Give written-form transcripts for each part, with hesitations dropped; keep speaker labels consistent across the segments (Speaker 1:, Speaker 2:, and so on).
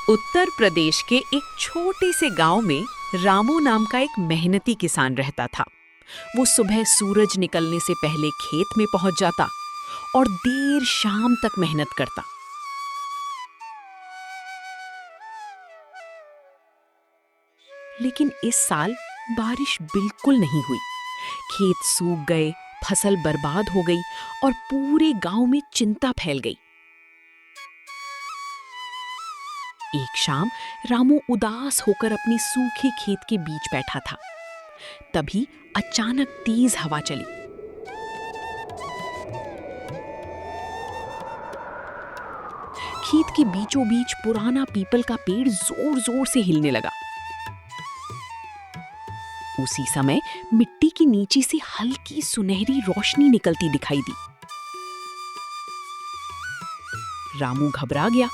Speaker 1: उत्तर प्रदेश के एक छोटे से गांव में रामू नाम का एक मेहनती किसान रहता था। वो सुबह सूरज निकलने से पहले खेत में पहुंच जाता और देर शाम तक मेहनत करता। लेकिन इस साल बारिश बिल्कुल नहीं हुई। खेत सूख गए, फसल बर्बाद हो गई और पूरे गांव में चिंता फैल गई। एक शाम रामू उदास होकर अपने सूखे खेत के बीच बैठा था। तभी अचानक तेज हवा चली। खेत के बीचों बीच पुराना पीपल का पेड़ जोर जोर से हिलने लगा। उसी समय मिट्टी के नीचे से हल्की सुनहरी रोशनी निकलती दिखाई दी। रामू घबरा गया।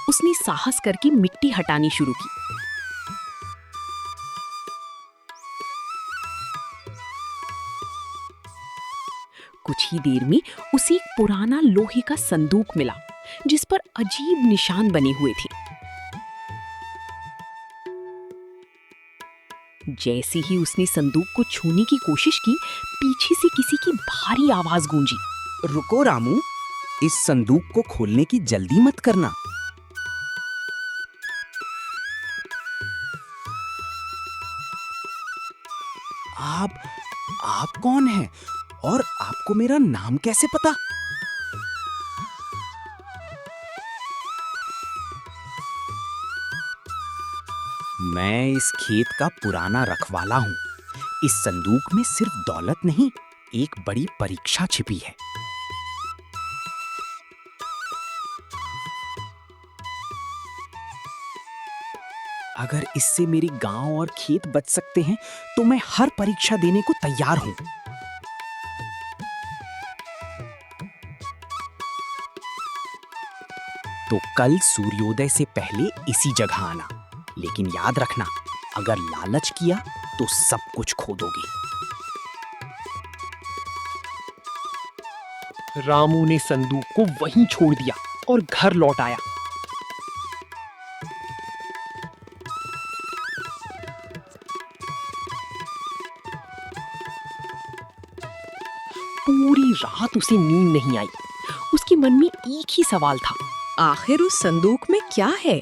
Speaker 1: उसने साहस करके मिट्टी हटानी शुरू की। कुछ ही देर में उसे एक पुराना लोहे का संदूक मिला, जिस पर अजीब निशान बने हुए थे। जैसे ही उसने संदूक को छूने की कोशिश की, पीछे से किसी की भारी आवाज गूंजी।
Speaker 2: रुको रामू, इस संदूक को खोलने की जल्दी मत करना। आप कौन हैं और आपको मेरा नाम कैसे पता? मैं इस खेत का पुराना रखवाला हूँ। इस संदूक में सिर्फ दौलत नहीं, एक बड़ी परीक्षा छिपी है। अगर इससे मेरे गांव और खेत बच सकते हैं, तो मैं हर परीक्षा देने को तैयार हूं। तो कल सूर्योदय से पहले इसी जगह आना। लेकिन याद रखना, अगर लालच किया तो सब कुछ खो दोगे।
Speaker 3: रामू ने संदूक को वहीं छोड़ दिया और घर लौट आया। पूरी रात उसे नींद नहीं आई। उसके मन में एक ही सवाल था,
Speaker 1: आखिर उस संदूक में क्या है?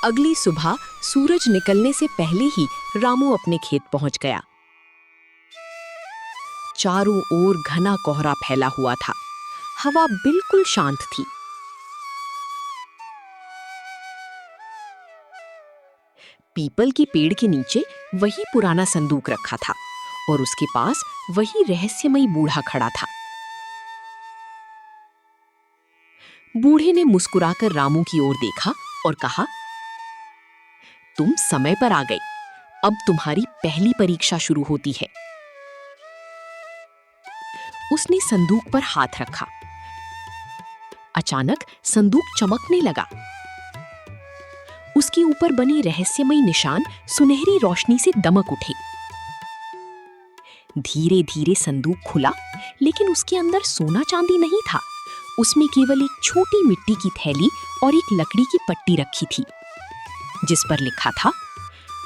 Speaker 1: अगली सुबह सूरज निकलने से पहले ही रामू अपने खेत पहुंच गया। चारों ओर घना कोहरा फैला हुआ था। हवा बिल्कुल शांत थी। पीपल के पेड़ के नीचे वही पुराना संदूक रखा था और उसके पास वही रहस्यमयी बूढ़ा खड़ा था। बूढ़े ने मुस्कुराकर रामू की ओर देखा और कहा, तुम समय पर आ गए। अब तुम्हारी पहली परीक्षा शुरू होती है। उसने संदूक पर हाथ रखा। अचानक संदूक चमकने लगा। उसके ऊपर बनी रहस्यमयी निशान सुनहरी रोशनी से दमक उठे। धीरे धीरे संदूक खुला, लेकिन उसके अंदर सोना चांदी नहीं था। उसमें केवल एक छोटी मिट्टी की थैली और एक लकड़ी की पट्टी रखी थी, जिस पर लिखा था,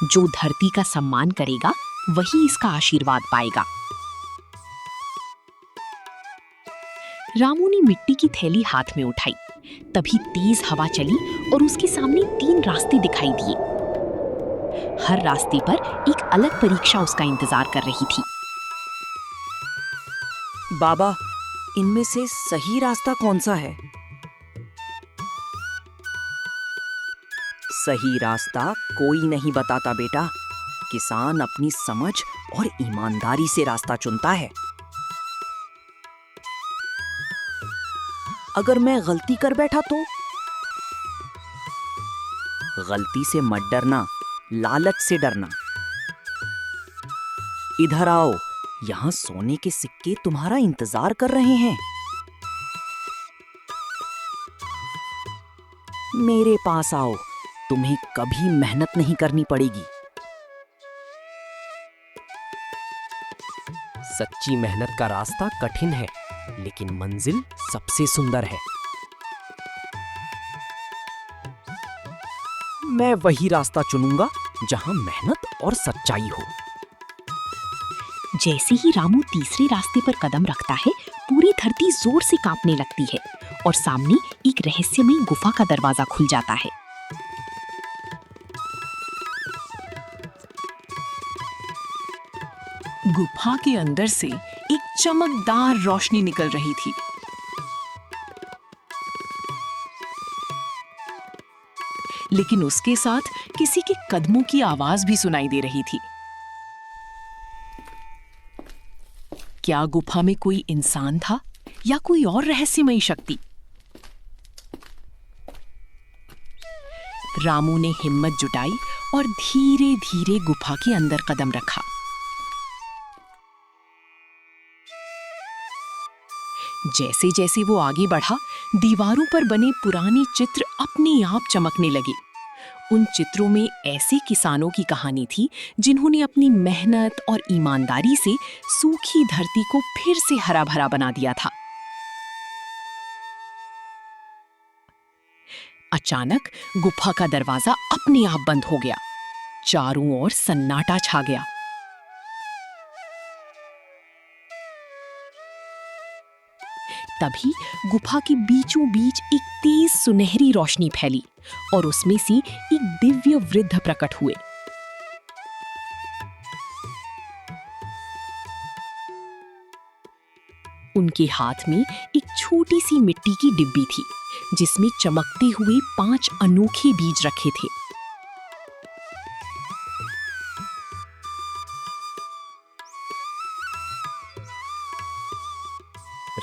Speaker 1: जो धरती का सम्मान करेगा वही इसका आशीर्वाद पाएगा। रामू ने मिट्टी की थैली हाथ में उठाई। तभी तेज हवा चली और उसके सामने 3 रास्ते दिखाई दिए। हर रास्ते पर एक अलग परीक्षा उसका इंतजार कर रही थी।
Speaker 2: बाबा, इनमें से सही रास्ता कौन सा है? सही रास्ता कोई नहीं बताता बेटा। किसान अपनी समझ और ईमानदारी से रास्ता चुनता है। अगर मैं गलती कर बैठा तो? गलती से मत डरना, लालच से डरना। इधर आओ, यहाँ सोने के सिक्के तुम्हारा इंतजार कर रहे हैं। मेरे पास आओ, तुम्हें कभी मेहनत नहीं करनी पड़ेगी।
Speaker 3: सच्ची मेहनत का रास्ता कठिन है, लेकिन मंजिल सबसे सुंदर है। मैं वही रास्ता चुनूंगा जहां मेहनत और सच्चाई हो।
Speaker 1: जैसे ही रामू तीसरे रास्ते पर कदम रखता है, पूरी धरती जोर से कांपने लगती है और सामने एक रहस्यमयी गुफा का दरवाजा खुल जाता है।
Speaker 4: गुफा के अंदर से एक चमकदार रोशनी निकल रही थी। लेकिन उसके साथ किसी के कदमों की आवाज भी सुनाई दे रही थी। क्या गुफा में कोई इंसान था या कोई और रहस्यमयी शक्ति? रामू ने हिम्मत जुटाई और धीरे धीरे गुफा के अंदर कदम रखा। जैसे जैसे वो आगे बढ़ा, दीवारों पर बने पुराने चित्र अपने आप चमकने लगे। उन चित्रों में ऐसे किसानों की कहानी थी जिन्होंने अपनी मेहनत और ईमानदारी से सूखी धरती को फिर से हरा भरा बना दिया था। अचानक गुफा का दरवाजा अपने आप बंद हो गया। चारों ओर सन्नाटा छा गया। तभी गुफा के बीचों बीच एक तेज सुनहरी रोशनी फैली और उसमें से एक दिव्य वृद्ध प्रकट हुए। उनके हाथ में एक छोटी सी मिट्टी की डिब्बी थी जिसमें चमकते हुए 5 अनोखे बीज रखे थे।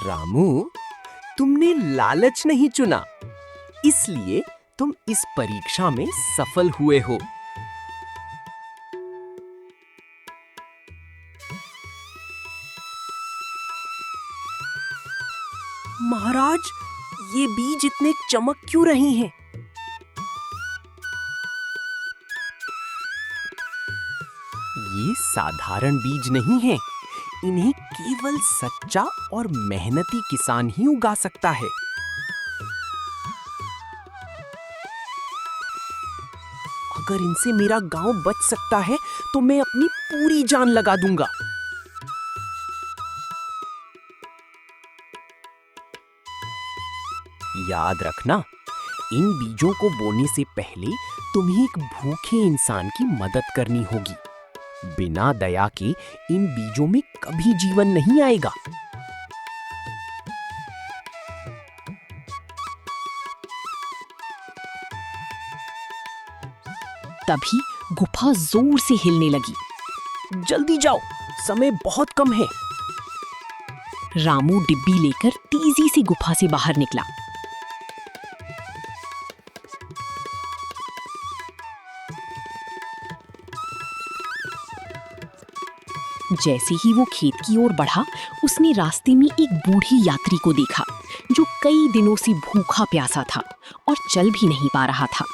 Speaker 3: रामू, तुमने लालच नहीं चुना, इसलिए तुम इस परीक्षा में सफल हुए हो। महाराज, ये बीज इतने चमक क्यों रहे हैं? ये साधारण बीज नहीं है। इन्हें केवल सच्चा और मेहनती किसान ही उगा सकता है। अगर इनसे मेरा गांव बच सकता है तो मैं अपनी पूरी जान लगा दूंगा। याद रखना, इन बीजों को बोने से पहले तुम्हें एक भूखे इंसान की मदद करनी होगी। बिना दया के इन बीजों में कभी जीवन नहीं आएगा।
Speaker 1: तभी गुफा जोर से हिलने लगी।
Speaker 3: जल्दी जाओ, समय बहुत कम है।
Speaker 1: रामू डिब्बी लेकर तेजी से गुफा से बाहर निकला। जैसे ही वो खेत की ओर बढ़ा, उसने रास्ते में एक बूढ़ी यात्री को देखा जो कई दिनों से भूखा प्यासा था और चल भी नहीं पा रहा था।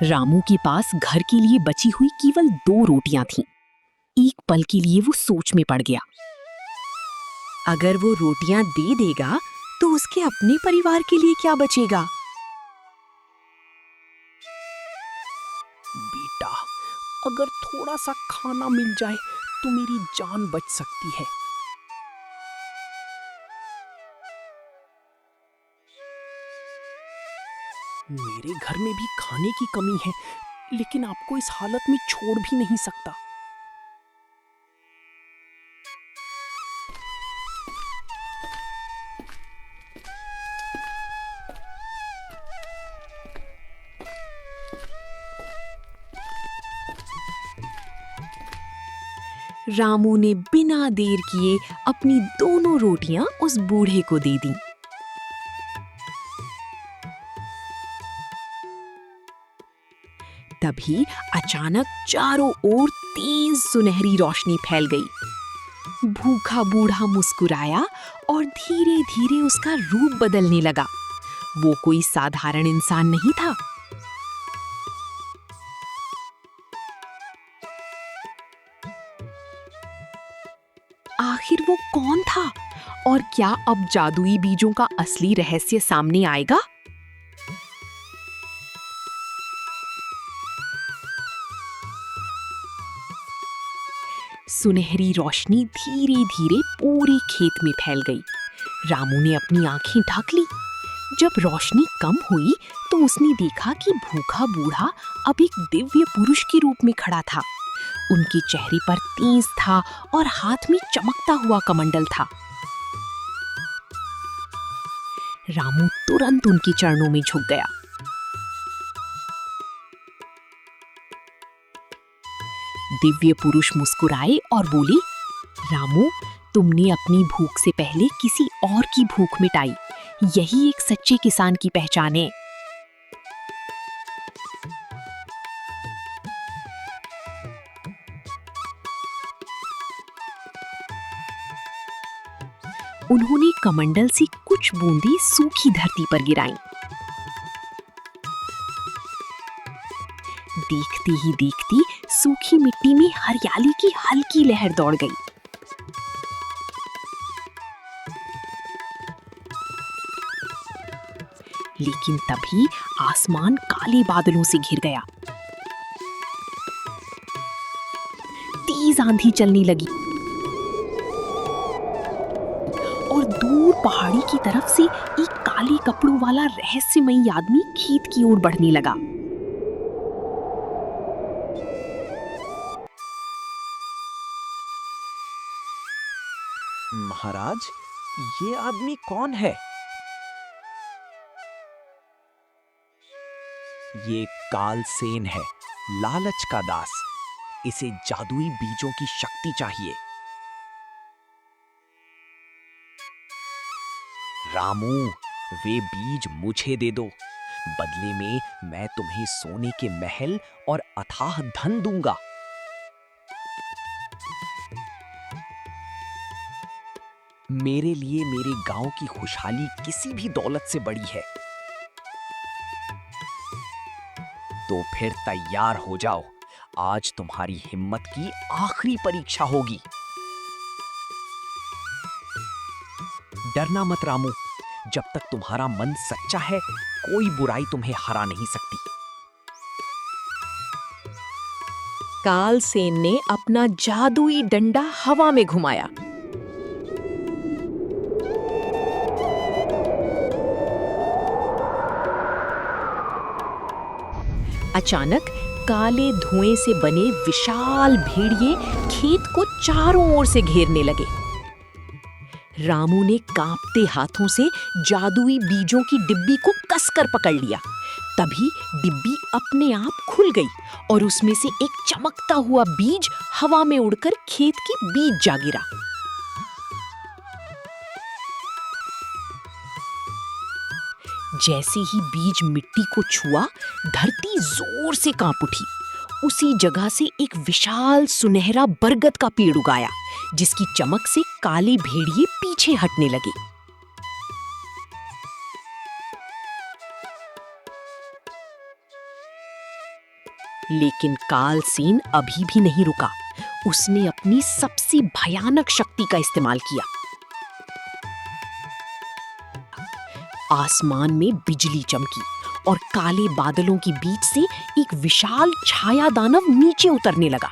Speaker 1: रामू के पास घर के लिए बची हुई केवल 2 रोटियां थीं। एक पल के लिए वो सोच में पड़ गया। अगर वो रोटियां दे देगा तो उसके अपने परिवार के लिए क्या बचेगा?
Speaker 3: बेटा, अगर थोड़ा सा खाना मिल जाए तो मेरी जान बच सकती है। मेरे घर में भी खाने की कमी है, लेकिन आपको इस हालत में छोड़ भी नहीं सकता।
Speaker 1: रामू ने बिना देर किए अपनी दोनों रोटियां उस बूढ़े को दे दी। तभी अचानक चारों ओर तेज सुनहरी रोशनी फैल गई। भूखा बूढ़ा मुस्कुराया और धीरे धीरे उसका रूप बदलने लगा। वो कोई साधारण इंसान नहीं था।
Speaker 4: वो कौन था और क्या अब जादुई बीजों का असली रहस्य सामने आएगा? सुनहरी रोशनी धीरे धीरे पूरे खेत में फैल गई। रामू ने अपनी आंखें ढक ली। जब रोशनी कम हुई तो उसने देखा कि भूखा बूढ़ा अब एक दिव्य पुरुष के रूप में खड़ा था। उनके चेहरे पर तेज था और हाथ में चमकता हुआ कमंडल था। रामू तुरंत उनके चरणों में झुक गया। दिव्य पुरुष मुस्कुराए और बोले, रामू, तुमने अपनी भूख से पहले किसी और की भूख मिटाई। यही एक सच्चे किसान की पहचान है। उन्होंने कमंडल से कुछ बूंदें सूखी धरती पर गिराईं। देखते ही देखते सूखी मिट्टी में हरियाली की हल्की लहर दौड़ गई। लेकिन तभी आसमान काले बादलों से घिर गया। तेज आंधी चलने लगी और दूर पहाड़ी की तरफ से एक काले कपड़ों वाला रहस्यमयी आदमी खेत की ओर बढ़ने लगा।
Speaker 2: महाराज, ये आदमी कौन है? ये कालसेन है, लालच का दास। इसे जादुई बीजों की शक्ति चाहिए। रामू, वे बीज मुझे दे दो। बदले में मैं तुम्हें सोने के महल और अथाह धन दूंगा। मेरे लिए मेरे गांव की खुशहाली किसी भी दौलत से बड़ी है। तो फिर तैयार हो जाओ, आज तुम्हारी हिम्मत की आखिरी परीक्षा होगी। डरना मत रामू, जब तक तुम्हारा मन सच्चा है, कोई बुराई तुम्हें हरा नहीं सकती।
Speaker 4: कालसेन ने अपना जादुई डंडा हवा में घुमाया। अचानक काले धुएं से बने विशाल भेड़िए खेत को चारों ओर से घेरने लगे। रामू ने कांपते हाथों से जादुई बीजों की डिब्बी को कसकर पकड़ लिया। तभी डिब्बी अपने आप खुल गई और उसमें से एक चमकता हुआ बीज हवा में उड़कर खेत के बीच जा गिरा। जैसे ही बीज मिट्टी को छुआ, धरती जोर से कांप उठी। उसी जगह से एक विशाल सुनहरा बरगद का पेड़ उगाया, जिसकी चमक से काले भेड़िए पीछे हटने लगे। लेकिन कालसेन अभी भी नहीं रुका। उसने अपनी सबसे भयानक शक्ति का इस्तेमाल किया। आसमान में बिजली चमकी और काले बादलों के बीच से एक विशाल छाया दानव नीचे उतरने लगा।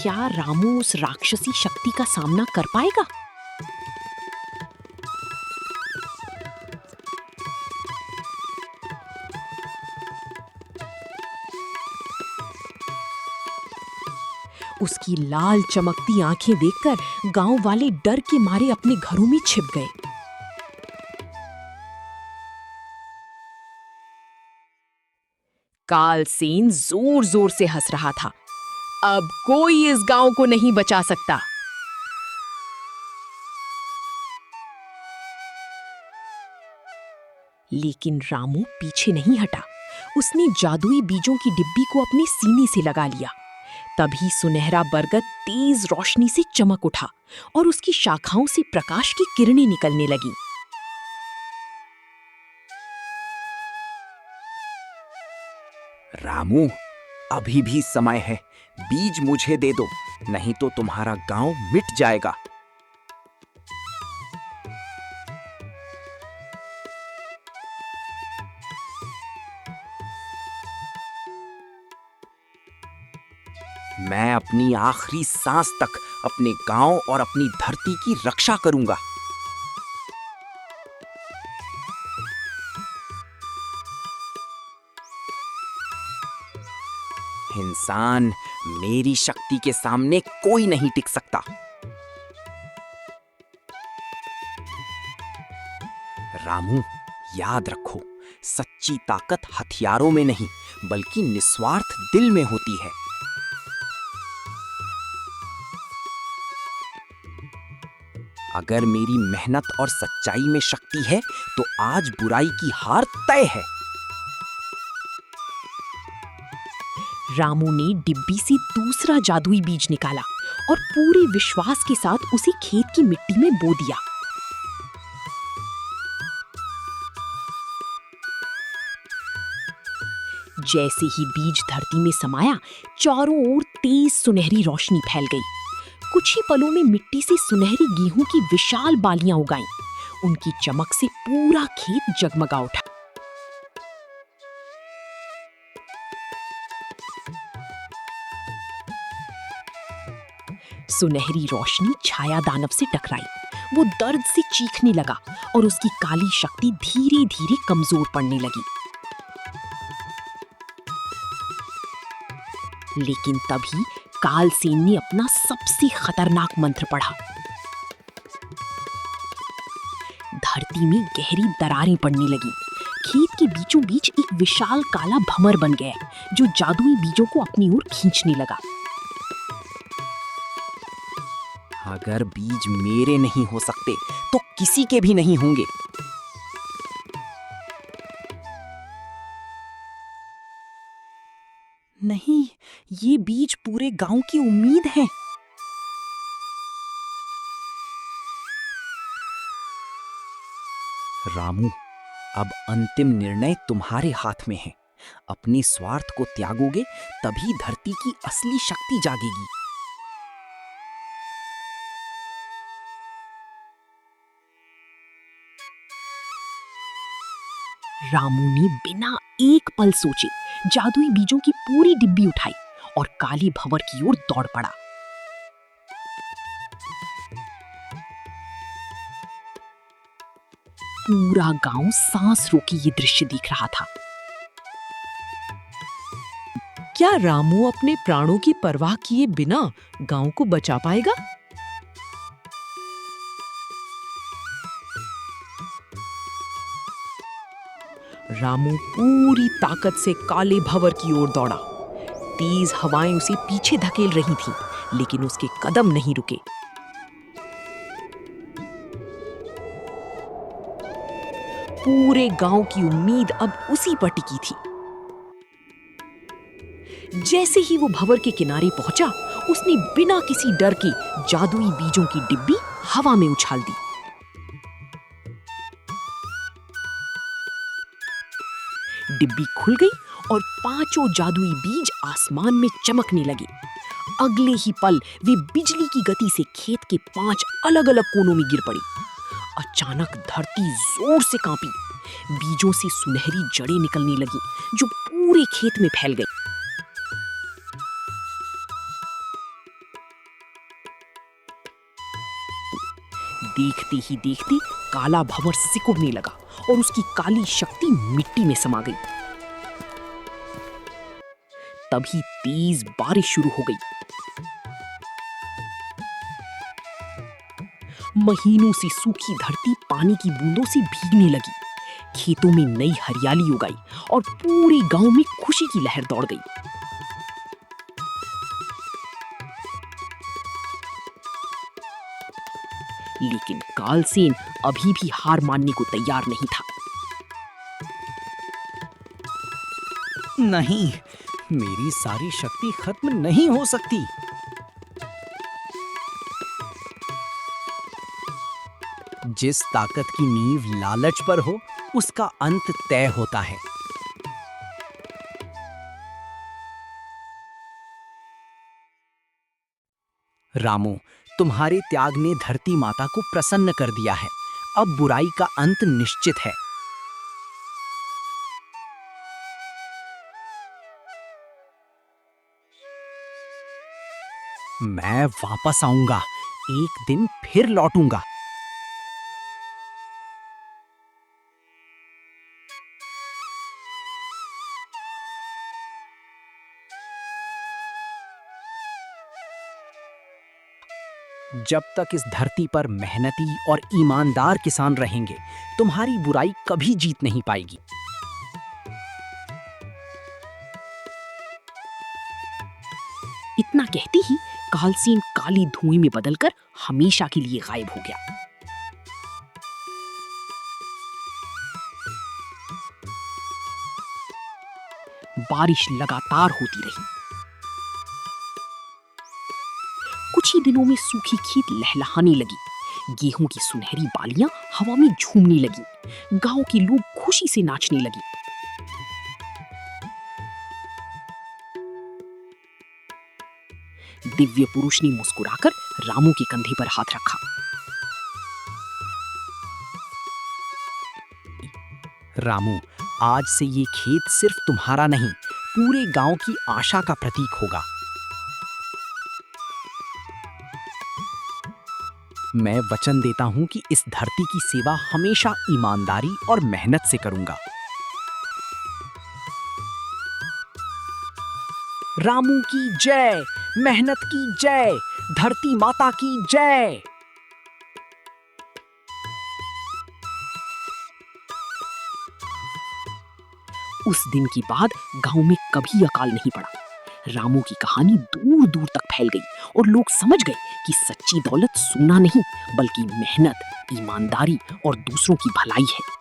Speaker 4: क्या रामू उस राक्षसी शक्ति का सामना कर पाएगा? उसकी लाल चमकती आंखें देखकर गांव वाले डर के मारे अपने घरों में छिप गए। कालसेन जोर जोर से हंस रहा था। अब कोई इस गांव को नहीं बचा सकता। लेकिन रामू पीछे नहीं हटा। उसने जादुई बीजों की डिब्बी को अपने सीने से लगा लिया। तभी सुनहरा बरगद तेज रोशनी से चमक उठा और उसकी शाखाओं से प्रकाश की किरणें निकलने लगीं।
Speaker 2: रामू, अभी भी समय है। बीज मुझे दे दो, नहीं तो तुम्हारा गांव मिट जाएगा। मैं अपनी आखिरी सांस तक अपने गांव और अपनी धरती की रक्षा करूंगा। इंसान, मेरी शक्ति के सामने कोई नहीं टिक सकता। रामू, याद रखो, सच्ची ताकत हथियारों में नहीं बल्कि निस्वार्थ दिल में होती है। अगर मेरी मेहनत और सच्चाई में शक्ति है तो आज बुराई की हार तय है।
Speaker 1: रामू ने डिब्बी से दूसरा जादुई बीज निकाला और पूरे विश्वास के साथ उसे खेत की मिट्टी में बो दिया। जैसे ही बीज धरती में समाया, चारों ओर तेज सुनहरी रोशनी फैल गई। कुछ ही पलों में मिट्टी से सुनहरी गेहूं की विशाल बालियां उगाईं। उनकी चमक से पूरा खेत जगमगा उठा। सुनहरी रोशनी छाया दानव से टकराई। वो दर्द से चीखने लगा और उसकी काली शक्ति धीरे धीरे कमजोर पड़ने लगी। लेकिन तभी कालसेन ने अपना सबसे खतरनाक मंत्र पढ़ा। धरती में गहरी दरारें पड़ने लगी। खेत के बीचों बीच एक विशाल काला भंवर बन गया जो जादुई बीजों को अपनी ओर खींचने लगा।
Speaker 2: अगर बीज मेरे नहीं हो सकते तो किसी के भी नहीं होंगे। नहीं, ये बीज पूरे गांव की उम्मीद है। रामू, अब अंतिम निर्णय तुम्हारे हाथ में है। अपने स्वार्थ को त्यागोगे तभी धरती की असली शक्ति जागेगी।
Speaker 1: रामू ने बिना एक पल सोचे जादुई बीजों की पूरी डिब्बी उठाई और काली भंवर की ओर दौड़ पड़ा। पूरा गांव सांस रोके ये दृश्य देख रहा था।
Speaker 4: क्या रामू अपने प्राणों की परवाह किए बिना गांव को बचा पाएगा? रामू पूरी ताकत से काले भंवर की ओर दौड़ा। तेज हवाएं उसे पीछे धकेल रही थीं, लेकिन उसके कदम नहीं रुके। पूरे गांव की उम्मीद अब उसी पर टिकी थी। जैसे ही वो भंवर के किनारे पहुंचा, उसने बिना किसी डर के जादुई बीजों की डिब्बी हवा में उछाल दी। डिब्बी खुल गई और पांचों जादुई बीज आसमान में चमकने लगे। अगले ही पल वे बिजली की गति से खेत के 5 अलग-अलग कोनों में गिर पड़ी। अचानक धरती जोर से कांपी। बीजों से सुनहरी जड़ें निकलने लगी जो पूरे खेत में फैल गई। देखते ही देखते काला भंवर सिकुड़ने लगा और उसकी काली शक्ति मिट्टी में समा गई। तभी तेज बारिश शुरू हो गई। महीनों से सूखी धरती पानी की बूंदों से भीगने लगी। खेतों में नई हरियाली उगाई और पूरे गांव में खुशी की लहर दौड़ गई। लेकिन कालसेन अभी भी हार मानने को तैयार नहीं था।
Speaker 2: नहीं, मेरी सारी शक्ति खत्म नहीं हो सकती। जिस ताकत की नींव लालच पर हो, उसका अंत तय होता है। रामू, तुम्हारे त्याग ने धरती माता को प्रसन्न कर दिया है। अब बुराई का अंत निश्चित है। मैं वापस आऊंगा, एक दिन फिर लौटूंगा। जब तक इस धरती पर मेहनती और ईमानदार किसान रहेंगे, तुम्हारी बुराई कभी जीत नहीं पाएगी।
Speaker 1: इतना कहते ही कालसेन काली धुएं में बदलकर हमेशा के लिए गायब हो गया। बारिश लगातार होती रही। कुछ ही दिनों में सूखी खेत लहलहाने लगी। गेहूं की सुनहरी बालियां हवा में झूमने लगी। गांव के लोग खुशी से नाचने लगे। दिव्य पुरुष ने मुस्कुराकर रामू के कंधे पर हाथ रखा।
Speaker 2: रामू, आज से ये खेत सिर्फ तुम्हारा नहीं, पूरे गांव की आशा का प्रतीक होगा। मैं वचन देता हूं कि इस धरती की सेवा हमेशा ईमानदारी और मेहनत से करूंगा। रामू की जय, मेहनत की जय, धरती माता की जय।
Speaker 1: उस दिन के बाद गांव में कभी अकाल नहीं पड़ा। रामू की कहानी दूर दूर तक फैल गई और लोग समझ गए कि सच्ची दौलत सोना नहीं, बल्कि मेहनत, ईमानदारी और दूसरों की भलाई है।